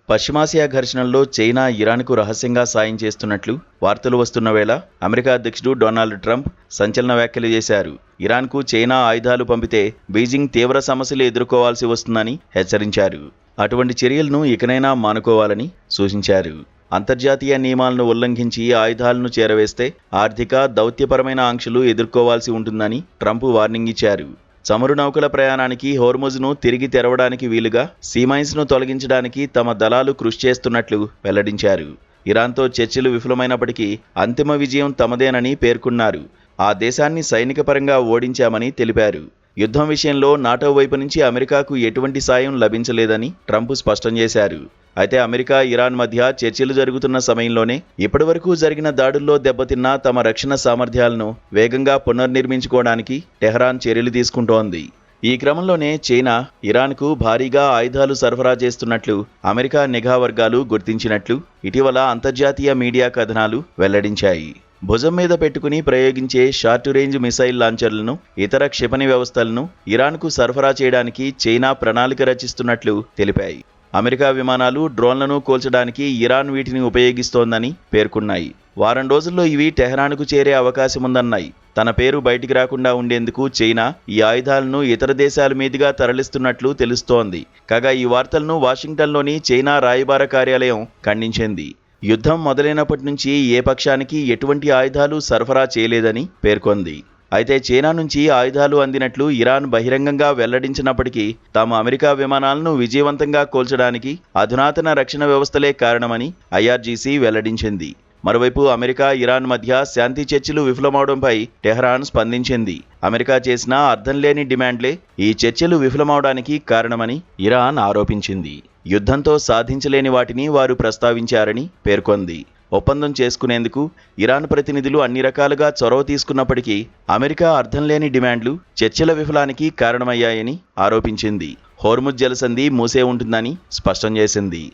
పశ్చిమాసియా ఘర్షణల్లో చైనా ఇరాన్కు రహస్యంగా సాయం చేస్తున్నట్లు వార్తలు వస్తున్న వేళ అమెరికా అధ్యక్షుడు డొనాల్డ్ ట్రంప్ సంచలన వ్యాఖ్యలు చేశారు. ఇరాన్కు చైనా ఆయుధాలు పంపితే బీజింగ్ తీవ్ర సమస్యలు ఎదుర్కోవాల్సి వస్తుందని హెచ్చరించారు. అటువంటి చర్యలను ఇకనైనా మానుకోవాలని సూచించారు. అంతర్జాతీయ నియమాలను ఉల్లంఘించి ఆయుధాలను చేరవేస్తే ఆర్థిక, దౌత్యపరమైన ఆంక్షలు ఎదుర్కోవాల్సి ఉంటుందని ట్రంప్ వార్నింగ్ ఇచ్చారు. చమురు నౌకల ప్రయాణానికి హోర్ముజ్ను తిరిగి తెరవడానికి వీలుగా సీమైన్స్ను తొలగించడానికి తమ దళాలు కృషి చేస్తున్నట్లు వెల్లడించారు. ఇరాన్తో చర్చలు విఫలమైనప్పటికీ అంతిమ విజయం తమదేనని పేర్కొన్నారు. ఆ దేశాన్ని సైనిక పరంగా ఓడించామని తెలిపారు. యుద్ధం విషయంలో నాటో వైపు నుంచి అమెరికాకు ఎటువంటి సాయం లభించలేదని ట్రంప్ స్పష్టం చేశారు. అయితే అమెరికా, ఇరాన్ మధ్య చర్చలు జరుగుతున్న సమయంలోనే ఇప్పటివరకు జరిగిన దాడుల్లో దెబ్బతిన్న తమ రక్షణ సామర్థ్యాలను వేగంగా పునర్నిర్మించుకోవడానికి టెహరాన్ చర్యలు తీసుకుంటోంది. ఈ క్రమంలోనే చైనా ఇరాన్కు భారీగా ఆయుధాలు సరఫరా చేస్తున్నట్లు అమెరికా నిఘా వర్గాలు గుర్తించినట్లు ఇటీవల అంతర్జాతీయ మీడియా కథనాలు వెల్లడించాయి. భుజం మీద పెట్టుకుని ప్రయోగించే షార్ట్ రేంజ్ మిసైల్ లాంచర్లను, ఇతర క్షిపణి వ్యవస్థలను ఇరాన్కు సరఫరా చేయడానికి చైనా ప్రణాళిక రచిస్తున్నట్లు తెలిపాయి. అమెరికా విమానాలు, డ్రోన్లను కూల్చడానికి ఇరాన్ వీటిని ఉపయోగిస్తోందని పేర్కొన్నాయి. వారం రోజుల్లో ఇవి టెహరాన్కు చేరే అవకాశముందన్నాయి. తన పేరు బయటికి రాకుండా ఉండేందుకు చైనా ఈ ఆయుధాలను ఇతర దేశాల మీదుగా తరలిస్తున్నట్లు తెలుస్తోంది. కాగా ఈ వార్తలను వాషింగ్టన్లోని చైనా రాయబార కార్యాలయం ఖండించింది. యుద్ధం మొదలైనప్పటి నుంచి ఏ పక్షానికి ఎటువంటి ఆయుధాలు సరఫరా చేయలేదని పేర్కొంది. అయితే చైనా నుంచి ఆయుధాలు అందినట్లు ఇరాన్ బహిరంగంగా వెల్లడించినప్పటికీ తాము అమెరికా విమానాలను విజయవంతంగా కూల్చడానికి అధునాతన రక్షణ వ్యవస్థలే కారణమని ఐఆర్జీసీ వెల్లడించింది. మరోవైపు అమెరికా, ఇరాన్ మధ్య శాంతి చర్చలు విఫలమవడంపై టెహరాన్ స్పందించింది. అమెరికా చేసిన అర్థంలేని డిమాండ్లే ఈ చర్చలు విఫలమవడానికి కారణమని ఇరాన్ ఆరోపించింది. యుద్ధంతో సాధించలేని వాటిని వారు ప్రస్తావించారని పేర్కొంది. ఒప్పందం చేసుకునేందుకు ఇరాన్ ప్రతినిధులు అన్ని రకాలుగా చొరవ తీసుకున్నప్పటికీ అమెరికా అర్థంలేని డిమాండ్లు చర్చల విఫలానికి కారణమయ్యాయని ఆరోపించింది. హోర్ముజ్ జలసంధి మూసే ఉంటుందని స్పష్టం చేసింది.